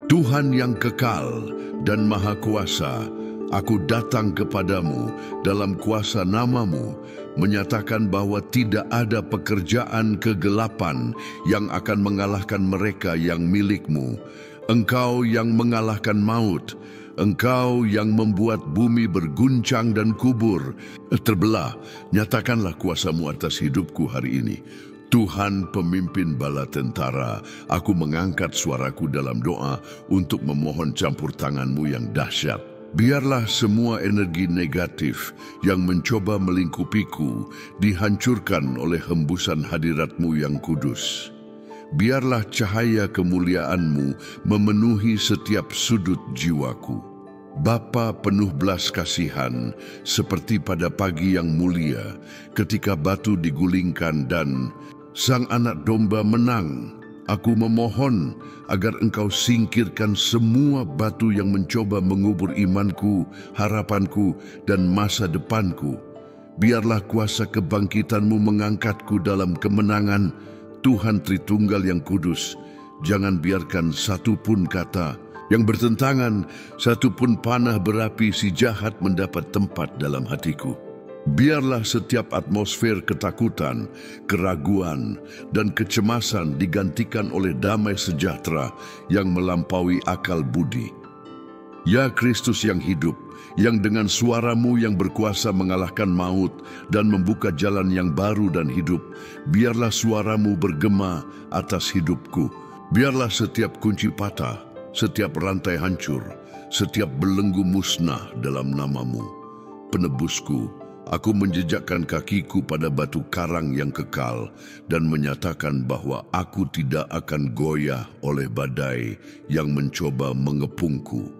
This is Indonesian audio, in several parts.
Tuhan yang kekal dan maha kuasa, aku datang kepadamu dalam kuasa nama-Mu, menyatakan bahwa tidak ada pekerjaan kegelapan yang akan mengalahkan mereka yang milik-Mu. Engkau yang mengalahkan maut, Engkau yang membuat bumi berguncang dan kubur terbelah. Nyatakanlah kuasa-Mu atas hidupku hari ini. Tuhan pemimpin bala tentara, aku mengangkat suaraku dalam doa untuk memohon campur tangan-Mu yang dahsyat. Biarlah semua energi negatif yang mencoba melingkupiku dihancurkan oleh hembusan hadirat-Mu yang kudus. Biarlah cahaya kemuliaan-Mu memenuhi setiap sudut jiwaku. Bapa penuh belas kasihan, seperti pada pagi yang mulia, ketika batu digulingkan dan Sang Anak Domba menang, aku memohon agar Engkau singkirkan semua batu yang mencoba mengubur imanku, harapanku, dan masa depanku. Biarlah kuasa kebangkitan-Mu mengangkatku dalam kemenangan, Tuhan Tritunggal yang kudus. Jangan biarkan satu pun kata yang bertentangan, satu pun panah berapi si jahat mendapat tempat dalam hatiku. Biarlah setiap atmosfer ketakutan, keraguan, dan kecemasan digantikan oleh damai sejahtera yang melampaui akal budi. Ya Kristus yang hidup, yang dengan suara-Mu yang berkuasa mengalahkan maut dan membuka jalan yang baru dan hidup, biarlah suara-Mu bergema atas hidupku. Biarlah setiap kunci patah, setiap rantai hancur, setiap belenggu musnah dalam nama-Mu. Penebusku, aku menjejakkan kakiku pada batu karang yang kekal dan menyatakan bahwa aku tidak akan goyah oleh badai yang mencoba mengepungku.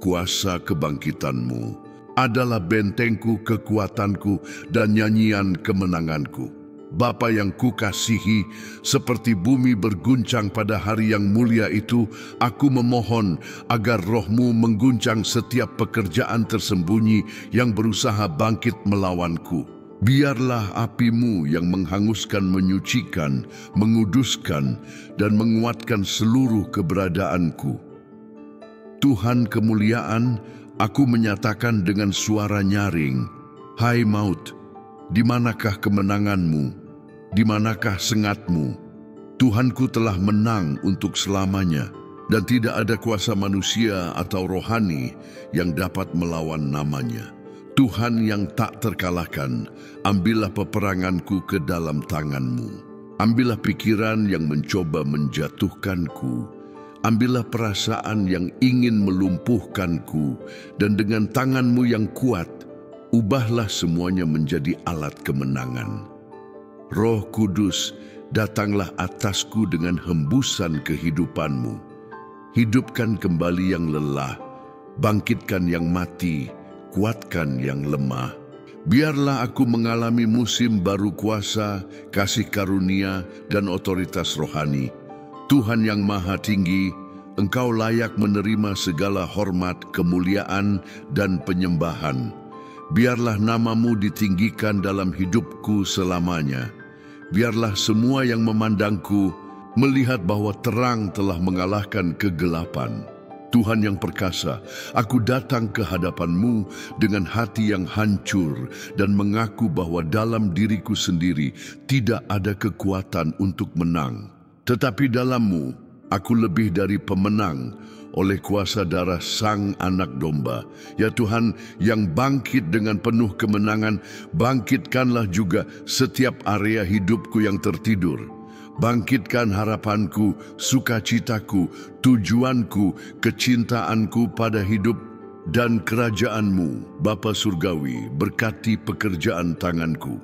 Kuasa kebangkitan-Mu adalah bentengku, kekuatanku, dan nyanyian kemenanganku. Bapa yang kukasihi, seperti bumi berguncang pada hari yang mulia itu, aku memohon agar Roh-Mu mengguncang setiap pekerjaan tersembunyi yang berusaha bangkit melawanku. Biarlah api-Mu yang menghanguskan, menyucikan, menguduskan, dan menguatkan seluruh keberadaanku. Tuhan kemuliaan, aku menyatakan dengan suara nyaring, "Hai maut, di manakah kemenangan-Mu? Di manakah sengat-Mu? Tuhanku telah menang untuk selamanya, dan tidak ada kuasa manusia atau rohani yang dapat melawan nama-Nya. Tuhan yang tak terkalahkan, ambillah peperanganku ke dalam tangan-Mu. Ambillah pikiran yang mencoba menjatuhkanku. Ambillah perasaan yang ingin melumpuhkanku, dan dengan tangan-Mu yang kuat, ubahlah semuanya menjadi alat kemenangan. Roh Kudus, datanglah atasku dengan hembusan kehidupan-Mu. Hidupkan kembali yang lelah, bangkitkan yang mati, kuatkan yang lemah. Biarlah aku mengalami musim baru kuasa, kasih karunia, dan otoritas rohani. Tuhan yang Maha Tinggi, Engkau layak menerima segala hormat, kemuliaan, dan penyembahan. Biarlah nama-Mu ditinggikan dalam hidupku selamanya. Biarlah semua yang memandangku melihat bahwa terang telah mengalahkan kegelapan. Tuhan yang perkasa, aku datang ke hadapan-Mu dengan hati yang hancur dan mengaku bahwa dalam diriku sendiri tidak ada kekuatan untuk menang. Tetapi dalam-Mu, aku lebih dari pemenang oleh kuasa darah Sang Anak Domba. Ya Tuhan yang bangkit dengan penuh kemenangan, bangkitkanlah juga setiap area hidupku yang tertidur. Bangkitkan harapanku, sukacitaku, tujuanku, kecintaanku pada hidup dan kerajaan-Mu. Bapa Surgawi, berkati pekerjaan tanganku.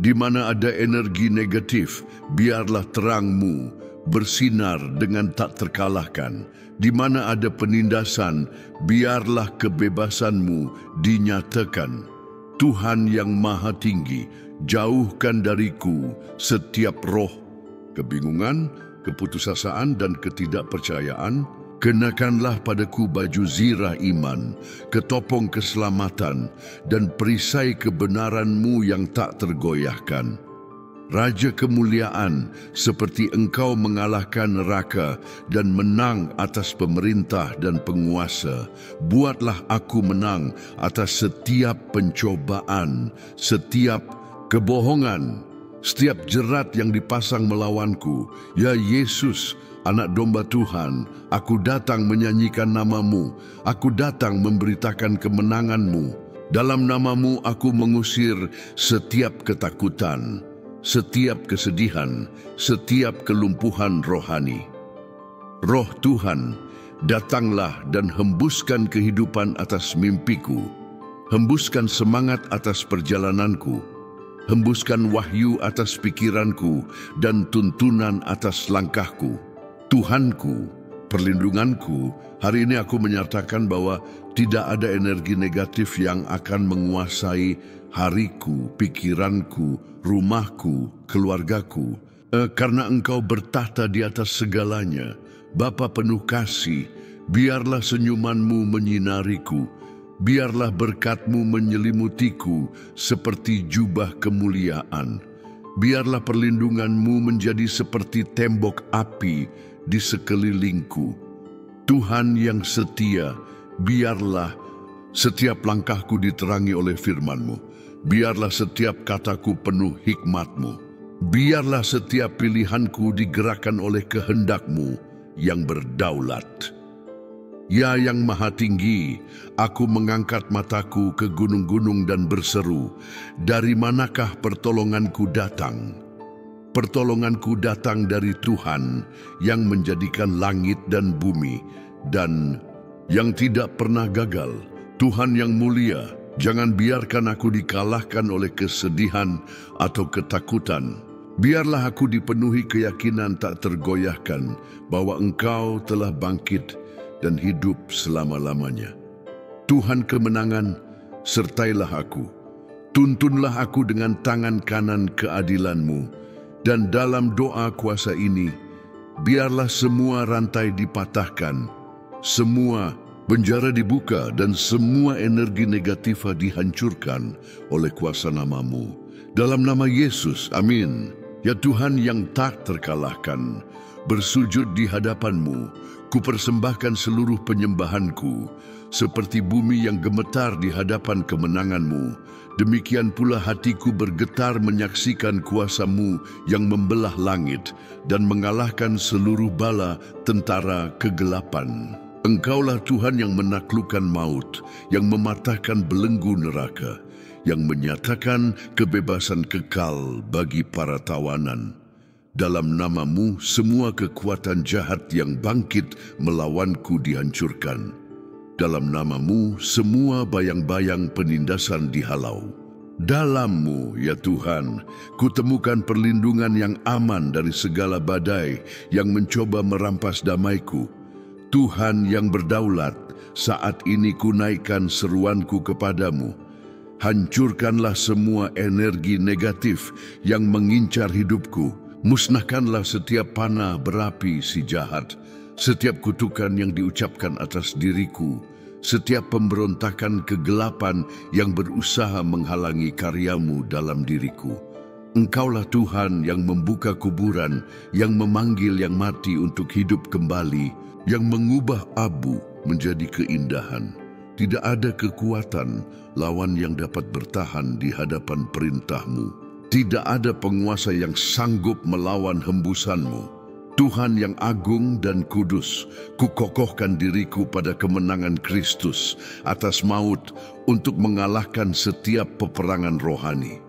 Di mana ada energi negatif, biarlah terang-Mu bersinar dengan tak terkalahkan. Di mana ada penindasan, biarlah kebebasan-Mu dinyatakan. Tuhan yang Maha Tinggi, jauhkan dariku setiap roh kebingungan, keputusasaan, dan ketidakpercayaan. Kenakanlah padaku baju zirah iman, ketopong keselamatan, dan perisai kebenaran-Mu yang tak tergoyahkan. Raja kemuliaan, seperti Engkau mengalahkan neraka dan menang atas pemerintah dan penguasa. Buatlah aku menang atas setiap pencobaan, setiap kebohongan, setiap jerat yang dipasang melawanku. Ya Yesus, Anak Domba Tuhan, aku datang menyanyikan nama-Mu. Aku datang memberitakan kemenangan-Mu. Dalam nama-Mu aku mengusir setiap ketakutan, setiap kesedihan, setiap kelumpuhan rohani. Roh Tuhan, datanglah dan hembuskan kehidupan atas mimpiku. Hembuskan semangat atas perjalananku. Hembuskan wahyu atas pikiranku dan tuntunan atas langkahku. Tuhanku, perlindunganku, hari ini aku menyatakan bahwa tidak ada energi negatif yang akan menguasai hariku, pikiranku, rumahku, keluargaku. Karena Engkau bertahta di atas segalanya, Bapa penuh kasih, biarlah senyuman-Mu menyinariku, biarlah berkat-Mu menyelimutiku seperti jubah kemuliaan. Biarlah perlindungan-Mu menjadi seperti tembok api di sekelilingku. Tuhan yang setia, biarlah setiap langkahku diterangi oleh firman-Mu. Biarlah setiap kataku penuh hikmat-Mu. Biarlah setiap pilihanku digerakkan oleh kehendak-Mu yang berdaulat. Ya yang maha tinggi, aku mengangkat mataku ke gunung-gunung dan berseru, dari manakah pertolonganku datang? Pertolonganku datang dari Tuhan yang menjadikan langit dan bumi dan yang tidak pernah gagal. Tuhan yang mulia, jangan biarkan aku dikalahkan oleh kesedihan atau ketakutan. Biarlah aku dipenuhi keyakinan tak tergoyahkan bahwa Engkau telah bangkit dan hidup selama-lamanya. Tuhan kemenangan, sertailah aku. Tuntunlah aku dengan tangan kanan keadilan-Mu. Dan dalam doa kuasa ini, biarlah semua rantai dipatahkan, semua penjara dibuka dan semua energi negatif dihancurkan oleh kuasa nama-Mu. Dalam nama Yesus, amin. Ya Tuhan yang tak terkalahkan, bersujud di hadapan-Mu, kupersembahkan seluruh penyembahanku, seperti bumi yang gemetar di hadapan kemenangan-Mu. Demikian pula hatiku bergetar menyaksikan kuasa-Mu yang membelah langit dan mengalahkan seluruh bala tentara kegelapan. Engkaulah Tuhan yang menaklukkan maut, yang mematahkan belenggu neraka, yang menyatakan kebebasan kekal bagi para tawanan. Dalam nama-Mu, semua kekuatan jahat yang bangkit melawanku dihancurkan. Dalam nama-Mu, semua bayang-bayang penindasan dihalau. Dalam-Mu, ya Tuhan, kutemukan perlindungan yang aman dari segala badai yang mencoba merampas damaiku. Tuhan yang berdaulat, saat ini kunaikkan seruanku kepadamu. Hancurkanlah semua energi negatif yang mengincar hidupku. Musnahkanlah setiap panah berapi si jahat, setiap kutukan yang diucapkan atas diriku, setiap pemberontakan kegelapan yang berusaha menghalangi karya-Mu dalam diriku. Engkaulah Tuhan yang membuka kuburan, yang memanggil yang mati untuk hidup kembali, yang mengubah abu menjadi keindahan. Tidak ada kekuatan lawan yang dapat bertahan di hadapan perintah-Mu. Tidak ada penguasa yang sanggup melawan hembusan-Mu. Tuhan yang agung dan kudus, kukokohkan diriku pada kemenangan Kristus atas maut untuk mengalahkan setiap peperangan rohani.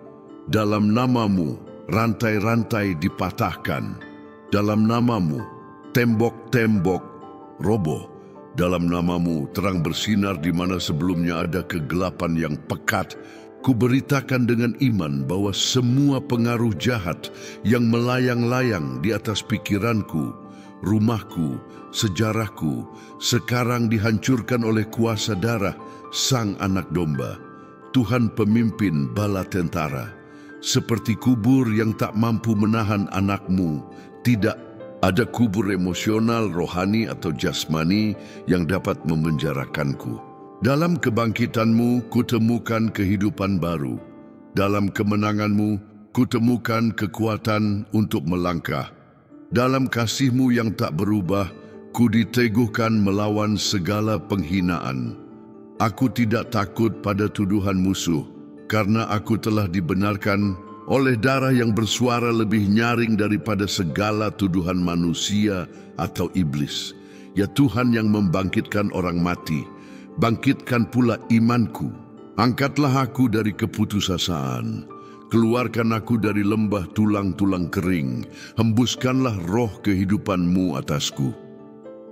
Dalam nama-Mu, rantai-rantai dipatahkan. Dalam nama-Mu, tembok-tembok roboh. Dalam nama-Mu, terang bersinar di mana sebelumnya ada kegelapan yang pekat. Kuberitakan dengan iman bahwa semua pengaruh jahat yang melayang-layang di atas pikiranku, rumahku, sejarahku, sekarang dihancurkan oleh kuasa darah Sang Anak Domba, Tuhan pemimpin bala tentara. Seperti kubur yang tak mampu menahan anak-Mu, tidak ada kubur emosional, rohani, atau jasmani yang dapat memenjarakanku. Dalam kebangkitan-Mu, kutemukan kehidupan baru. Dalam kemenangan-Mu, kutemukan kekuatan untuk melangkah. Dalam kasih-Mu yang tak berubah, ku diteguhkan melawan segala penghinaan. Aku tidak takut pada tuduhan musuh, karena aku telah dibenarkan oleh darah yang bersuara lebih nyaring daripada segala tuduhan manusia atau iblis. Ya Tuhan yang membangkitkan orang mati, bangkitkan pula imanku. Angkatlah aku dari keputusasaan, keluarkan aku dari lembah tulang-tulang kering, hembuskanlah roh kehidupan-Mu atasku.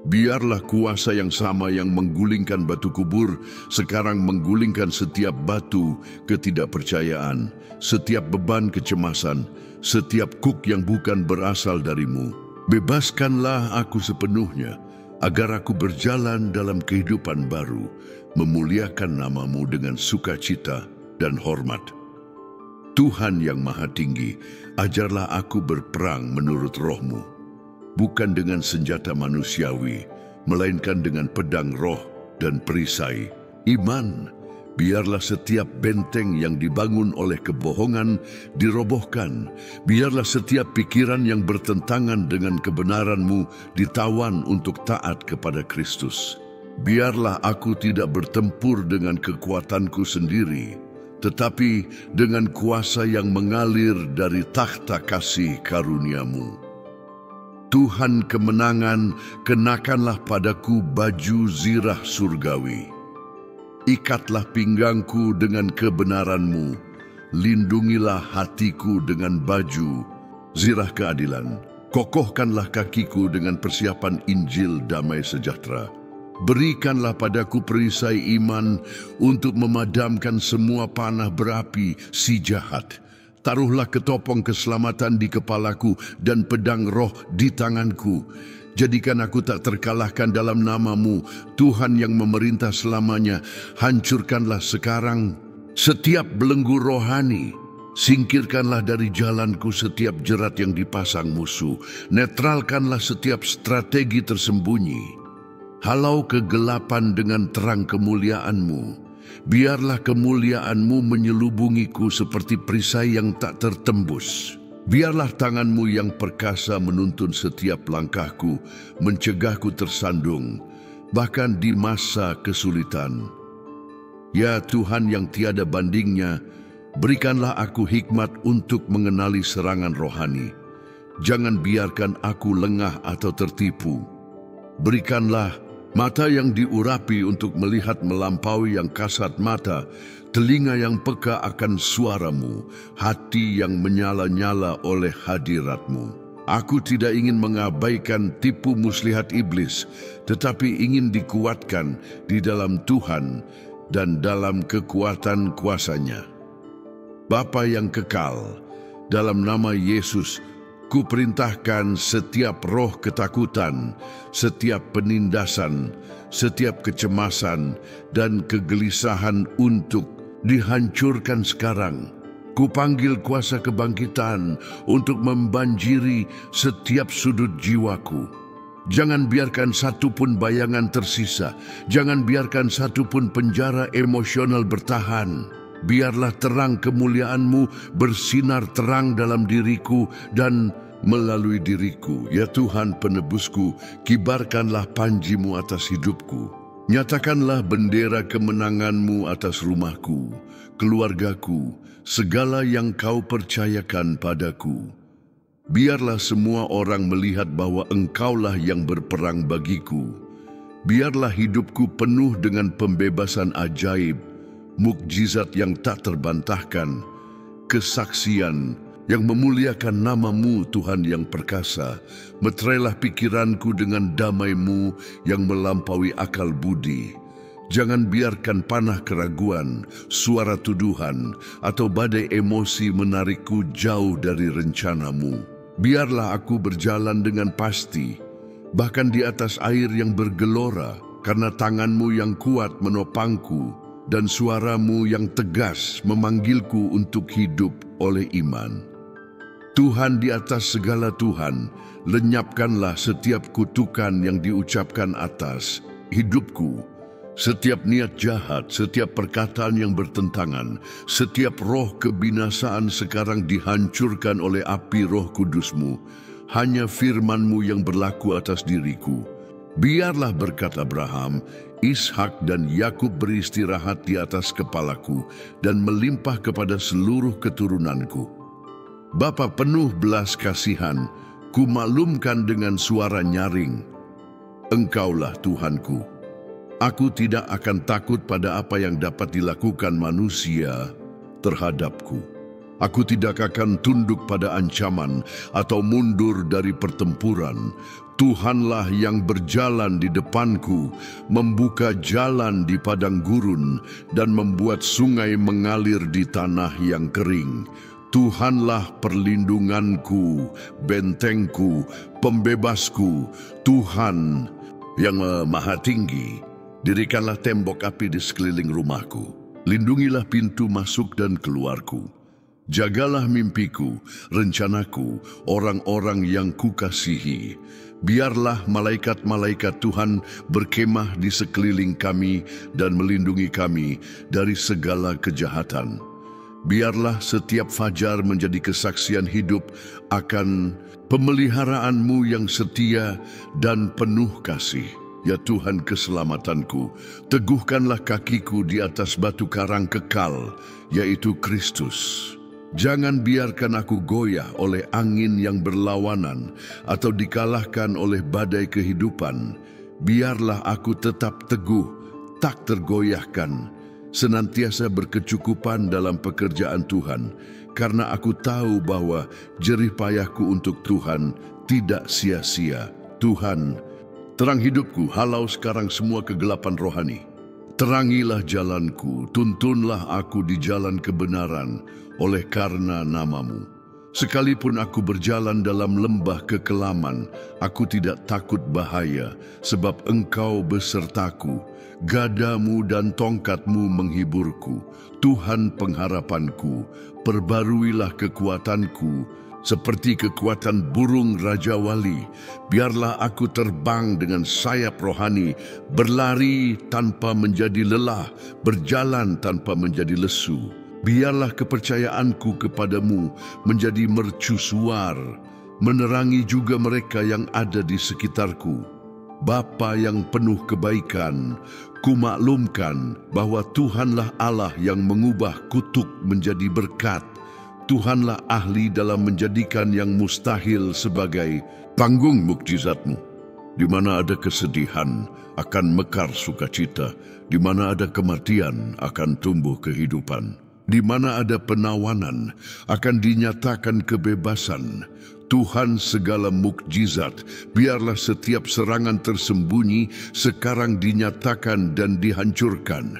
Biarlah kuasa yang sama yang menggulingkan batu kubur, sekarang menggulingkan setiap batu ketidakpercayaan, setiap beban kecemasan, setiap kuk yang bukan berasal dari-Mu. Bebaskanlah aku sepenuhnya, agar aku berjalan dalam kehidupan baru, memuliakan nama-Mu dengan sukacita dan hormat. Tuhan yang Maha Tinggi, ajarlah aku berperang menurut Roh-Mu, bukan dengan senjata manusiawi, melainkan dengan pedang roh dan perisai iman. Biarlah setiap benteng yang dibangun oleh kebohongan dirobohkan. Biarlah setiap pikiran yang bertentangan dengan kebenaran-Mu ditawan untuk taat kepada Kristus. Biarlah aku tidak bertempur dengan kekuatanku sendiri, tetapi dengan kuasa yang mengalir dari takhta kasih karunia-Mu. Tuhan kemenangan, kenakanlah padaku baju zirah surgawi. Ikatlah pinggangku dengan kebenaran-Mu, lindungilah hatiku dengan baju zirah keadilan. Kokohkanlah kakiku dengan persiapan Injil damai sejahtera. Berikanlah padaku perisai iman untuk memadamkan semua panah berapi si jahat. Taruhlah ketopong keselamatan di kepalaku dan pedang roh di tanganku. Jadikan aku tak terkalahkan dalam nama-Mu, Tuhan yang memerintah selamanya. Hancurkanlah sekarang setiap belenggu rohani. Singkirkanlah dari jalanku setiap jerat yang dipasang musuh. Netralkanlah setiap strategi tersembunyi. Halau kegelapan dengan terang kemuliaan-Mu. Biarlah kemuliaan-Mu menyelubungiku seperti perisai yang tak tertembus. Biarlah tangan-Mu yang perkasa menuntun setiap langkahku, mencegahku tersandung, bahkan di masa kesulitan. Ya Tuhan yang tiada bandingnya, berikanlah aku hikmat untuk mengenali serangan rohani. Jangan biarkan aku lengah atau tertipu. Berikanlah mata yang diurapi untuk melihat melampaui yang kasat mata, telinga yang peka akan suara-Mu, hati yang menyala-nyala oleh hadirat-Mu. Aku tidak ingin mengabaikan tipu muslihat iblis, tetapi ingin dikuatkan di dalam Tuhan dan dalam kekuatan kuasa-Nya. Bapa yang kekal, dalam nama Yesus, ku perintahkan setiap roh ketakutan, setiap penindasan, setiap kecemasan, dan kegelisahan untuk dihancurkan sekarang. Ku panggil kuasa kebangkitan untuk membanjiri setiap sudut jiwaku. Jangan biarkan satupun bayangan tersisa. Jangan biarkan satupun penjara emosional bertahan. Biarlah terang kemuliaan-Mu bersinar terang dalam diriku dan melalui diriku. Ya Tuhan penebusku, kibarkanlah panji-Mu atas hidupku. Nyatakanlah bendera kemenangan-Mu atas rumahku, keluargaku, segala yang Kau percayakan padaku. Biarlah semua orang melihat bahwa Engkaulah yang berperang bagiku. Biarlah hidupku penuh dengan pembebasan ajaib, mukjizat yang tak terbantahkan, kesaksian yang memuliakan nama-Mu Tuhan yang perkasa. Meterailah pikiranku dengan damai-Mu yang melampaui akal budi. Jangan biarkan panah keraguan, suara tuduhan, atau badai emosi menarikku jauh dari rencana-Mu. Biarlah aku berjalan dengan pasti, bahkan di atas air yang bergelora, karena tangan-Mu yang kuat menopangku, dan suara-Mu yang tegas memanggilku untuk hidup oleh iman. Tuhan di atas segala Tuhan, lenyapkanlah setiap kutukan yang diucapkan atas hidupku, Setiap niat jahat, setiap perkataan yang bertentangan, setiap roh kebinasaan sekarang dihancurkan oleh api Roh Kudus-Mu. Hanya firman-Mu yang berlaku atas diriku. Biarlah berkat Abraham, Ishak dan Yakub beristirahat di atas kepalaku dan melimpah kepada seluruh keturunanku. Bapa penuh belas kasihan, ku maklumkan dengan suara nyaring, Engkaulah Tuhanku. Aku tidak akan takut pada apa yang dapat dilakukan manusia terhadapku. Aku tidak akan tunduk pada ancaman atau mundur dari pertempuran. Tuhanlah yang berjalan di depanku, membuka jalan di padang gurun, dan membuat sungai mengalir di tanah yang kering. Tuhanlah perlindunganku, bentengku, pembebasku, Tuhan yang Maha Tinggi. Dirikanlah tembok api di sekeliling rumahku. Lindungilah pintu masuk dan keluarku. Jagalah mimpiku, rencanaku, orang-orang yang kukasihi. Biarlah malaikat-malaikat Tuhan berkemah di sekeliling kami dan melindungi kami dari segala kejahatan. Biarlah setiap fajar menjadi kesaksian hidup akan pemeliharaanmu yang setia dan penuh kasih. Ya Tuhan keselamatanku, teguhkanlah kakiku di atas batu karang kekal, yaitu Kristus. Jangan biarkan aku goyah oleh angin yang berlawanan atau dikalahkan oleh badai kehidupan. Biarlah aku tetap teguh, tak tergoyahkan, senantiasa berkecukupan dalam pekerjaan Tuhan, karena aku tahu bahwa jerih payahku untuk Tuhan tidak sia-sia. Tuhan, terang hidupku, halau sekarang semua kegelapan rohani. Terangilah jalanku, tuntunlah aku di jalan kebenaran, oleh karena nama-Mu. Sekalipun aku berjalan dalam lembah kekelaman, aku tidak takut bahaya, sebab Engkau besertaku. Gadamu dan tongkat-Mu menghiburku. Tuhan pengharapanku, perbaruilah kekuatanku, seperti kekuatan burung Raja Wali. Biarlah aku terbang dengan sayap rohani, berlari tanpa menjadi lelah, berjalan tanpa menjadi lesu. Biarlah kepercayaanku kepadamu menjadi mercusuar, menerangi juga mereka yang ada di sekitarku. Bapa yang penuh kebaikan, ku maklumkan bahwa Tuhanlah Allah yang mengubah kutuk menjadi berkat. Tuhanlah ahli dalam menjadikan yang mustahil sebagai tanggung mukjizat-Mu. Di mana ada kesedihan, akan mekar sukacita. Di mana ada kematian, akan tumbuh kehidupan. Di mana ada penawanan, akan dinyatakan kebebasan. Tuhan segala mukjizat, biarlah setiap serangan tersembunyi sekarang dinyatakan dan dihancurkan.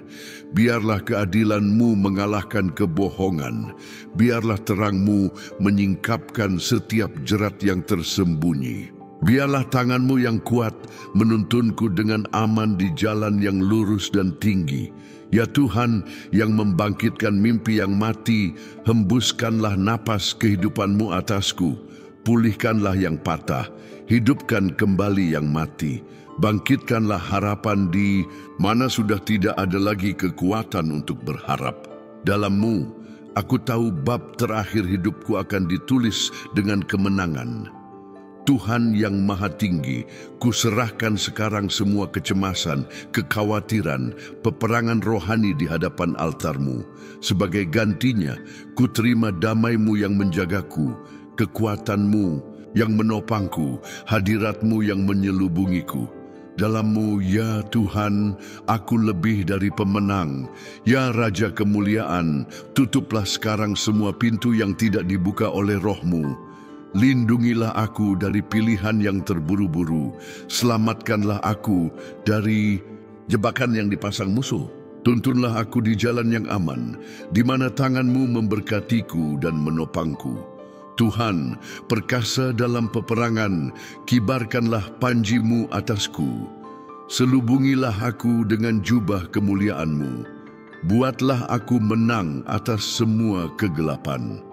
Biarlah keadilan-Mu mengalahkan kebohongan. Biarlah terang-Mu menyingkapkan setiap jerat yang tersembunyi. Biarlah tangan-Mu yang kuat menuntunku dengan aman di jalan yang lurus dan tinggi. Ya Tuhan yang membangkitkan mimpi yang mati, hembuskanlah napas kehidupan-Mu atasku. Pulihkanlah yang patah, hidupkan kembali yang mati. Bangkitkanlah harapan di mana sudah tidak ada lagi kekuatan untuk berharap. Dalam-Mu, aku tahu bab terakhir hidupku akan ditulis dengan kemenangan. Tuhan yang Maha Tinggi, kuserahkan sekarang semua kecemasan, kekhawatiran, peperangan rohani di hadapan altar-Mu. Sebagai gantinya, ku terima damai-Mu yang menjagaku, kekuatan-Mu yang menopangku, hadirat-Mu yang menyelubungiku. Dalam-Mu, ya Tuhan, aku lebih dari pemenang. Ya Raja kemuliaan, tutuplah sekarang semua pintu yang tidak dibuka oleh Roh-Mu. Lindungilah aku dari pilihan yang terburu-buru. Selamatkanlah aku dari jebakan yang dipasang musuh. Tuntunlah aku di jalan yang aman, di mana tangan-Mu memberkatiku dan menopangku. Tuhan, perkasa dalam peperangan, kibarkanlah panji-Mu atasku. Selubungilah aku dengan jubah kemuliaan-Mu. Buatlah aku menang atas semua kegelapan.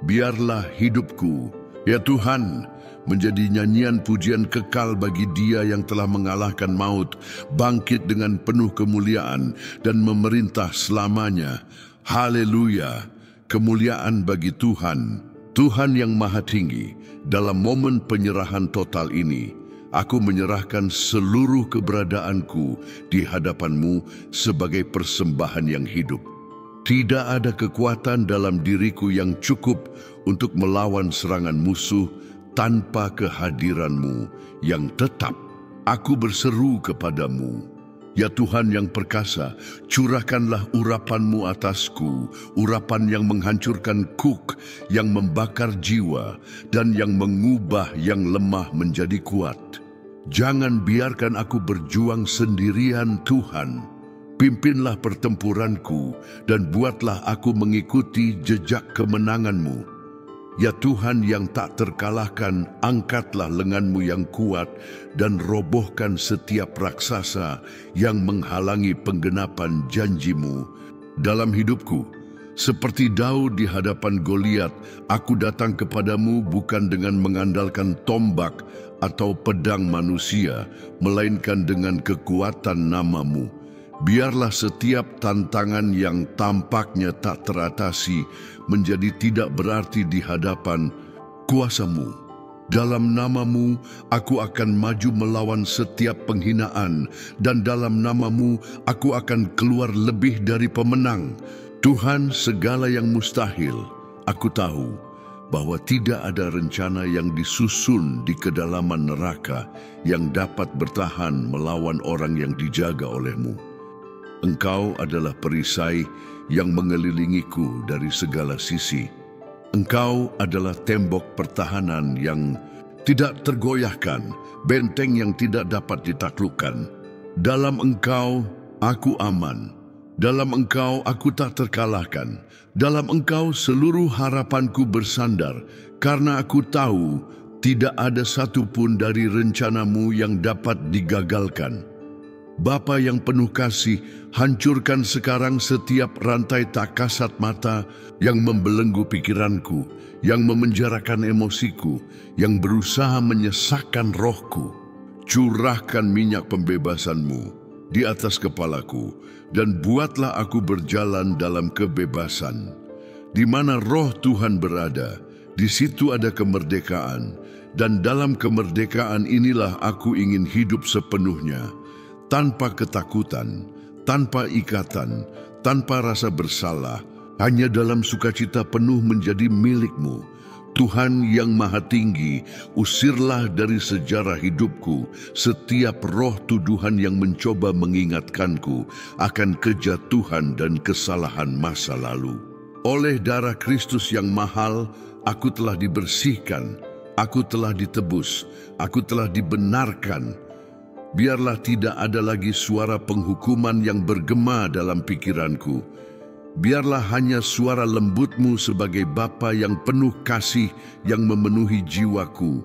Biarlah hidupku Ya Tuhan, menjadi nyanyian pujian kekal bagi Dia yang telah mengalahkan maut, bangkit dengan penuh kemuliaan dan memerintah selamanya. Haleluya, kemuliaan bagi Tuhan, Tuhan yang Maha Tinggi. Dalam momen penyerahan total ini, aku menyerahkan seluruh keberadaanku di hadapan-Mu sebagai persembahan yang hidup. Tidak ada kekuatan dalam diriku yang cukup untuk melawan serangan musuh tanpa kehadiran-Mu yang tetap. Aku berseru kepadamu, ya Tuhan yang perkasa, curahkanlah urapan-Mu atasku, urapan yang menghancurkan kuk, yang membakar jiwa, dan yang mengubah yang lemah menjadi kuat. Jangan biarkan aku berjuang sendirian, Tuhan. Pimpinlah pertempuranku dan buatlah aku mengikuti jejak kemenangan-Mu. Ya Tuhan yang tak terkalahkan, angkatlah lengan-Mu yang kuat dan robohkan setiap raksasa yang menghalangi penggenapan janji-Mu dalam hidupku. Seperti Daud di hadapan Goliat, aku datang kepadamu bukan dengan mengandalkan tombak atau pedang manusia, melainkan dengan kekuatan nama-Mu. Biarlah setiap tantangan yang tampaknya tak teratasi menjadi tidak berarti di hadapan kuasa-Mu. Dalam nama-Mu, aku akan maju melawan setiap penghinaan, dan dalam nama-Mu, aku akan keluar lebih dari pemenang. Tuhan, segala yang mustahil, aku tahu bahwa tidak ada rencana yang disusun di kedalaman neraka yang dapat bertahan melawan orang yang dijaga oleh-Mu. Engkau adalah perisai yang mengelilingiku dari segala sisi. Engkau adalah tembok pertahanan yang tidak tergoyahkan, benteng yang tidak dapat ditaklukkan. Dalam Engkau, aku aman. Dalam Engkau, aku tak terkalahkan. Dalam Engkau, seluruh harapanku bersandar, karena aku tahu tidak ada satupun dari rencana-Mu yang dapat digagalkan. Bapa yang penuh kasih, hancurkan sekarang setiap rantai tak kasat mata yang membelenggu pikiranku, yang memenjarakan emosiku, yang berusaha menyesakkan rohku. Curahkan minyak pembebasan-Mu di atas kepalaku, dan buatlah aku berjalan dalam kebebasan. Di mana roh Tuhan berada, di situ ada kemerdekaan, dan dalam kemerdekaan inilah aku ingin hidup sepenuhnya. Tanpa ketakutan, tanpa ikatan, tanpa rasa bersalah, hanya dalam sukacita penuh menjadi milik-Mu. Tuhan yang Maha Tinggi, usirlah dari sejarah hidupku setiap roh tuduhan yang mencoba mengingatkanku akan kejatuhan dan kesalahan masa lalu. Oleh darah Kristus yang mahal, aku telah dibersihkan, aku telah ditebus, aku telah dibenarkan. Biarlah tidak ada lagi suara penghukuman yang bergema dalam pikiranku. Biarlah hanya suara lembut-Mu sebagai Bapa yang penuh kasih yang memenuhi jiwaku,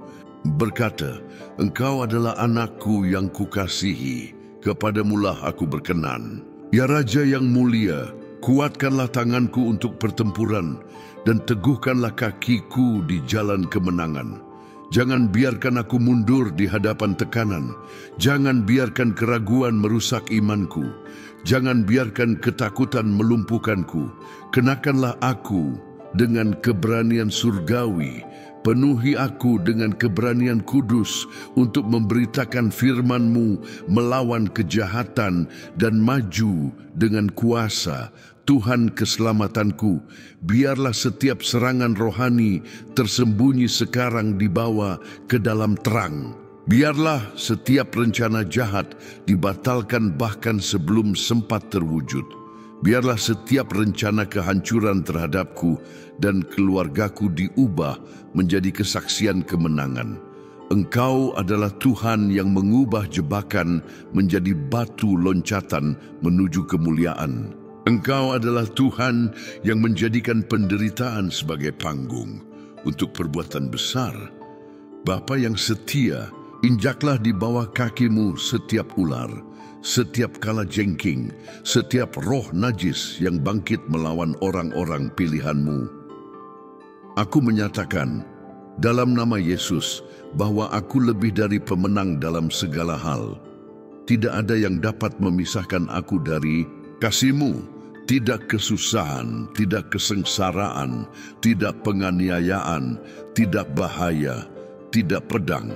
berkata, Engkau adalah anakku yang kukasihi, kepadamulah aku berkenan. Ya Raja yang mulia, kuatkanlah tanganku untuk pertempuran, dan teguhkanlah kakiku di jalan kemenangan. Jangan biarkan aku mundur di hadapan tekanan. Jangan biarkan keraguan merusak imanku. Jangan biarkan ketakutan melumpuhkanku. Kenakanlah aku dengan keberanian surgawi. Penuhi aku dengan keberanian kudus untuk memberitakan firman-Mu melawan kejahatan dan maju dengan kuasa. Tuhan keselamatanku, biarlah setiap serangan rohani tersembunyi sekarang dibawa ke dalam terang. Biarlah setiap rencana jahat dibatalkan bahkan sebelum sempat terwujud. Biarlah setiap rencana kehancuran terhadapku dan keluargaku diubah menjadi kesaksian kemenangan. Engkau adalah Tuhan yang mengubah jebakan menjadi batu loncatan menuju kemuliaan. Engkau adalah Tuhan yang menjadikan penderitaan sebagai panggung untuk perbuatan besar. Bapa yang setia, injaklah di bawah kaki-Mu setiap ular, setiap kalajengking, setiap roh najis yang bangkit melawan orang-orang pilihan-Mu. Aku menyatakan, dalam nama Yesus, bahwa aku lebih dari pemenang dalam segala hal. Tidak ada yang dapat memisahkan aku dari kasih-Mu. Tidak kesusahan, tidak kesengsaraan, tidak penganiayaan, tidak bahaya, tidak pedang.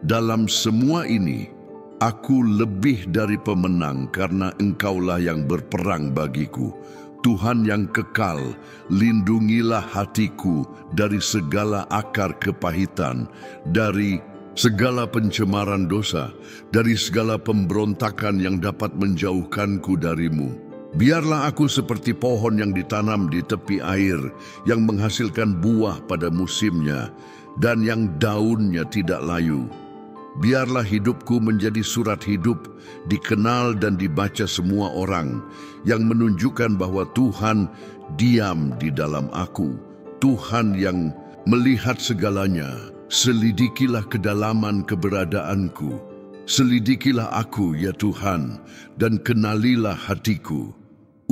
Dalam semua ini, aku lebih dari pemenang karena Engkaulah yang berperang bagiku. Tuhan yang kekal, lindungilah hatiku dari segala akar kepahitan, dari segala pencemaran dosa, dari segala pemberontakan yang dapat menjauhkanku darimu. Biarlah aku seperti pohon yang ditanam di tepi air, yang menghasilkan buah pada musimnya, dan yang daunnya tidak layu. Biarlah hidupku menjadi surat hidup, dikenal dan dibaca semua orang, yang menunjukkan bahwa Tuhan diam di dalam aku. Tuhan yang melihat segalanya, selidikilah kedalaman keberadaanku. Selidikilah aku, ya Tuhan, dan kenalilah hatiku.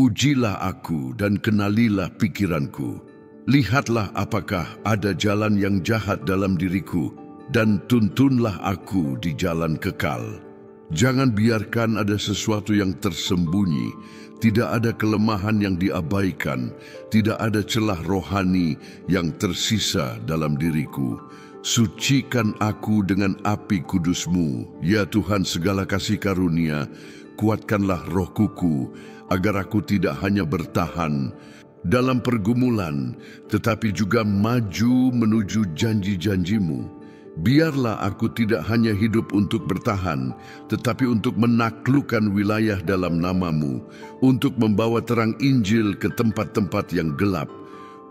Ujilah aku dan kenalilah pikiranku. Lihatlah apakah ada jalan yang jahat dalam diriku, dan tuntunlah aku di jalan kekal. Jangan biarkan ada sesuatu yang tersembunyi, tidak ada kelemahan yang diabaikan, tidak ada celah rohani yang tersisa dalam diriku. Sucikan aku dengan api kudus-Mu, ya Tuhan segala kasih karunia. Kuatkanlah roh kuku, agar aku tidak hanya bertahan dalam pergumulan, tetapi juga maju menuju janji-janji-Mu. Biarlah aku tidak hanya hidup untuk bertahan, tetapi untuk menaklukkan wilayah dalam nama-Mu, untuk membawa terang Injil ke tempat-tempat yang gelap,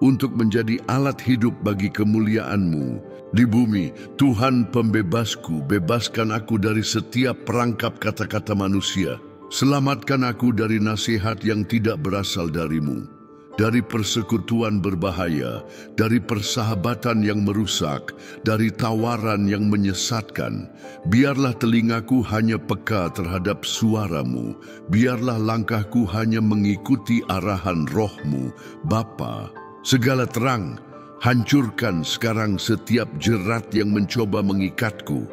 untuk menjadi alat hidup bagi kemuliaan-Mu. Di bumi, Tuhan pembebasku, bebaskan aku dari setiap perangkap kata-kata manusia. Selamatkan aku dari nasihat yang tidak berasal dari-Mu, dari persekutuan berbahaya, dari persahabatan yang merusak, dari tawaran yang menyesatkan. Biarlah telingaku hanya peka terhadap suara-Mu, biarlah langkahku hanya mengikuti arahan Roh-Mu, Bapa. Segala terang, hancurkan sekarang setiap jerat yang mencoba mengikatku.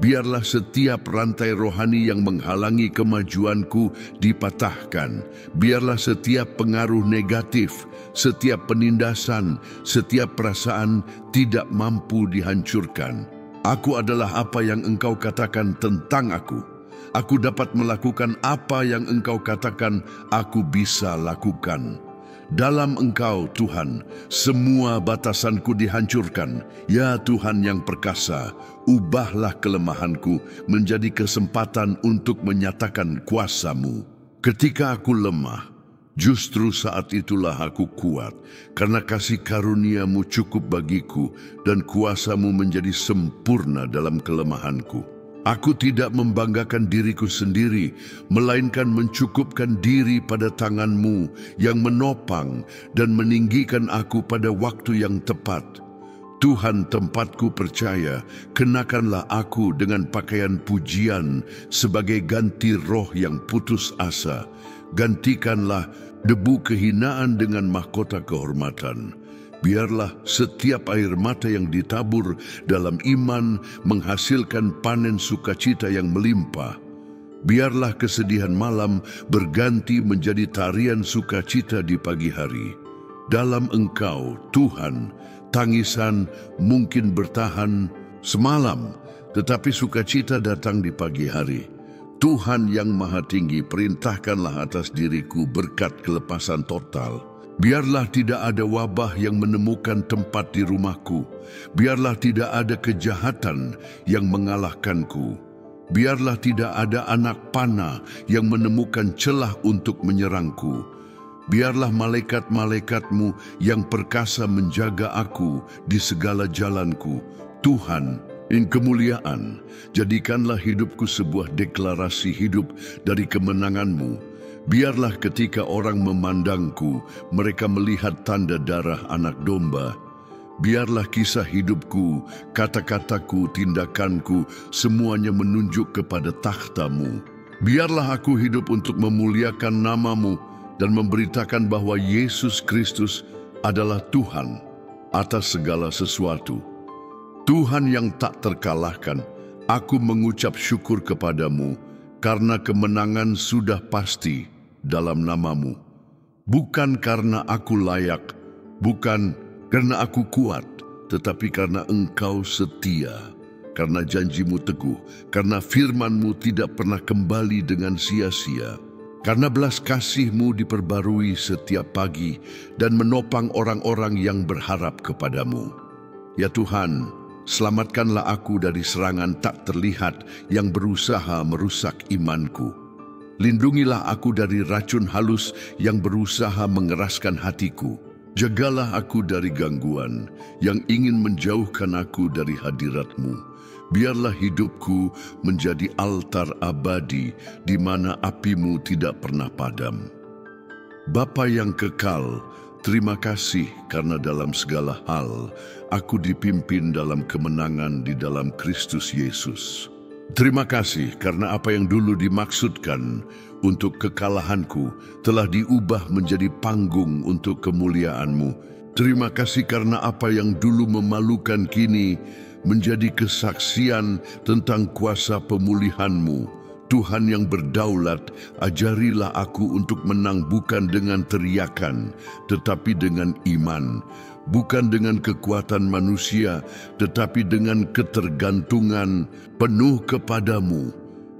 Biarlah setiap rantai rohani yang menghalangi kemajuanku dipatahkan. Biarlah setiap pengaruh negatif, setiap penindasan, setiap perasaan tidak mampu dihancurkan. Aku adalah apa yang Engkau katakan tentang aku. Aku dapat melakukan apa yang Engkau katakan aku bisa lakukan. Dalam Engkau, Tuhan, semua batasanku dihancurkan. Ya Tuhan yang perkasa, ubahlah kelemahanku menjadi kesempatan untuk menyatakan kuasa-Mu. Ketika aku lemah, justru saat itulah aku kuat, karena kasih karunia-Mu cukup bagiku dan kuasa-Mu menjadi sempurna dalam kelemahanku. Aku tidak membanggakan diriku sendiri, melainkan mencukupkan diri pada tangan-Mu yang menopang dan meninggikan aku pada waktu yang tepat. Tuhan tempatku percaya, kenakanlah aku dengan pakaian pujian sebagai ganti roh yang putus asa. Gantikanlah debu kehinaan dengan mahkota kehormatan. Biarlah setiap air mata yang ditabur dalam iman menghasilkan panen sukacita yang melimpah. Biarlah kesedihan malam berganti menjadi tarian sukacita di pagi hari. Dalam Engkau, Tuhan, tangisan mungkin bertahan semalam, tetapi sukacita datang di pagi hari. Tuhan yang Maha Tinggi, perintahkanlah atas diriku berkat kelepasan total. Biarlah tidak ada wabah yang menemukan tempat di rumahku. Biarlah tidak ada kejahatan yang mengalahkanku. Biarlah tidak ada anak panah yang menemukan celah untuk menyerangku. Biarlah malaikat-malaikat-Mu yang perkasa menjaga aku di segala jalanku. Tuhan, in kemuliaan, jadikanlah hidupku sebuah deklarasi hidup dari kemenangan-Mu. Biarlah ketika orang memandangku, mereka melihat tanda darah anak domba. Biarlah kisah hidupku, kata-kataku, tindakanku, semuanya menunjuk kepada takhta-Mu. Biarlah aku hidup untuk memuliakan nama-Mu dan memberitakan bahwa Yesus Kristus adalah Tuhan atas segala sesuatu. Tuhan yang tak terkalahkan, aku mengucap syukur kepadamu karena kemenangan sudah pasti dalam nama-Mu. Bukan karena aku layak, bukan karena aku kuat, tetapi karena Engkau setia, karena janji-Mu teguh, karena firman-Mu tidak pernah kembali dengan sia-sia, karena belas kasih-Mu diperbarui setiap pagi dan menopang orang-orang yang berharap kepadamu. Ya Tuhan, selamatkanlah aku dari serangan tak terlihat yang berusaha merusak imanku. Lindungilah aku dari racun halus yang berusaha mengeraskan hatiku. Jagalah aku dari gangguan yang ingin menjauhkan aku dari hadirat-Mu. Biarlah hidupku menjadi altar abadi di mana api-Mu tidak pernah padam. Bapa yang kekal, terima kasih karena dalam segala hal aku dipimpin dalam kemenangan di dalam Kristus Yesus. Terima kasih karena apa yang dulu dimaksudkan untuk kekalahanku telah diubah menjadi panggung untuk kemuliaan-Mu. Terima kasih karena apa yang dulu memalukan kini menjadi kesaksian tentang kuasa pemulihan-Mu. Tuhan yang berdaulat, ajarilah aku untuk menang bukan dengan teriakan, tetapi dengan iman. Bukan dengan kekuatan manusia, tetapi dengan ketergantungan penuh kepadamu.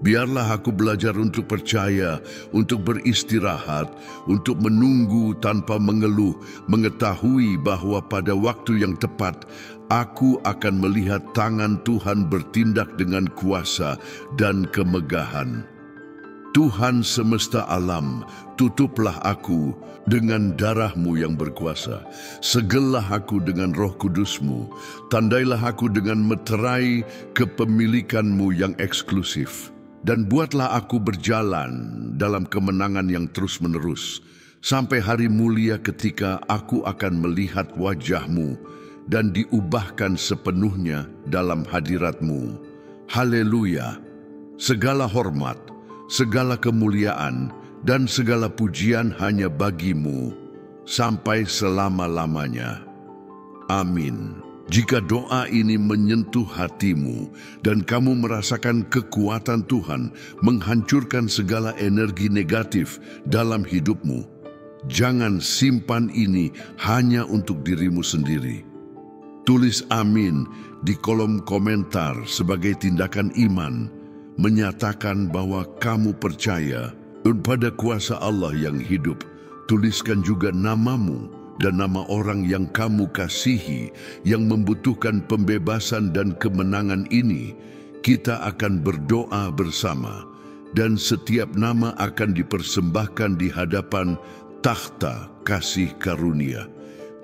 Biarlah aku belajar untuk percaya, untuk beristirahat, untuk menunggu tanpa mengeluh, mengetahui bahwa pada waktu yang tepat, aku akan melihat tangan Tuhan bertindak dengan kuasa dan kemegahan. Tuhan semesta alam, tutuplah aku dengan darah-Mu yang berkuasa. Segelah aku dengan Roh Kudus-Mu. Tandailah aku dengan meterai kepemilikan-Mu yang eksklusif. Dan buatlah aku berjalan dalam kemenangan yang terus-menerus, sampai hari mulia ketika aku akan melihat wajah-Mu dan diubahkan sepenuhnya dalam hadirat-Mu. Haleluya! Segala hormat, segala kemuliaan, dan segala pujian hanya bagi-Mu sampai selama-lamanya. Amin. Jika doa ini menyentuh hatimu dan kamu merasakan kekuatan Tuhan menghancurkan segala energi negatif dalam hidupmu, jangan simpan ini hanya untuk dirimu sendiri. Tulis amin di kolom komentar sebagai tindakan iman, menyatakan bahwa kamu percaya pada kuasa Allah yang hidup. Tuliskan juga namamu dan nama orang yang kamu kasihi yang membutuhkan pembebasan dan kemenangan ini. Kita akan berdoa bersama dan setiap nama akan dipersembahkan di hadapan takhta kasih karunia.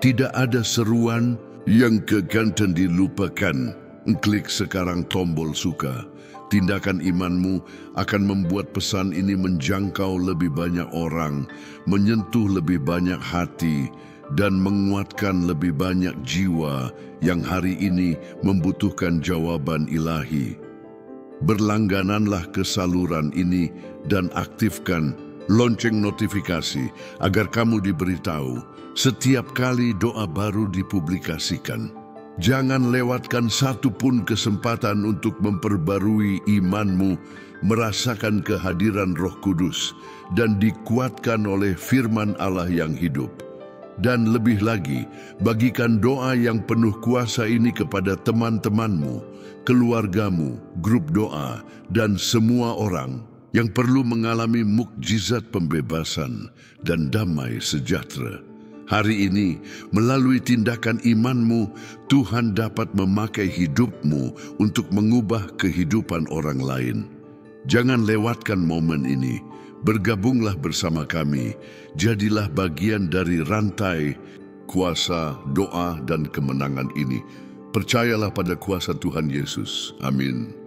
Tidak ada seruan yang keganten dilupakan. Klik sekarang tombol suka. Tindakan imanmu akan membuat pesan ini menjangkau lebih banyak orang, menyentuh lebih banyak hati, dan menguatkan lebih banyak jiwa yang hari ini membutuhkan jawaban ilahi. Berlanggananlah ke saluran ini dan aktifkan lonceng notifikasi agar kamu diberitahu setiap kali doa baru dipublikasikan. Jangan lewatkan satu pun kesempatan untuk memperbarui imanmu, merasakan kehadiran Roh Kudus, dan dikuatkan oleh firman Allah yang hidup. Dan lebih lagi, bagikan doa yang penuh kuasa ini kepada teman-temanmu, keluargamu, grup doa, dan semua orang yang perlu mengalami mukjizat pembebasan dan damai sejahtera. Hari ini, melalui tindakan imanmu, Tuhan dapat memakai hidupmu untuk mengubah kehidupan orang lain. Jangan lewatkan momen ini. Bergabunglah bersama kami. Jadilah bagian dari rantai kuasa, doa, dan kemenangan ini. Percayalah pada kuasa Tuhan Yesus. Amin.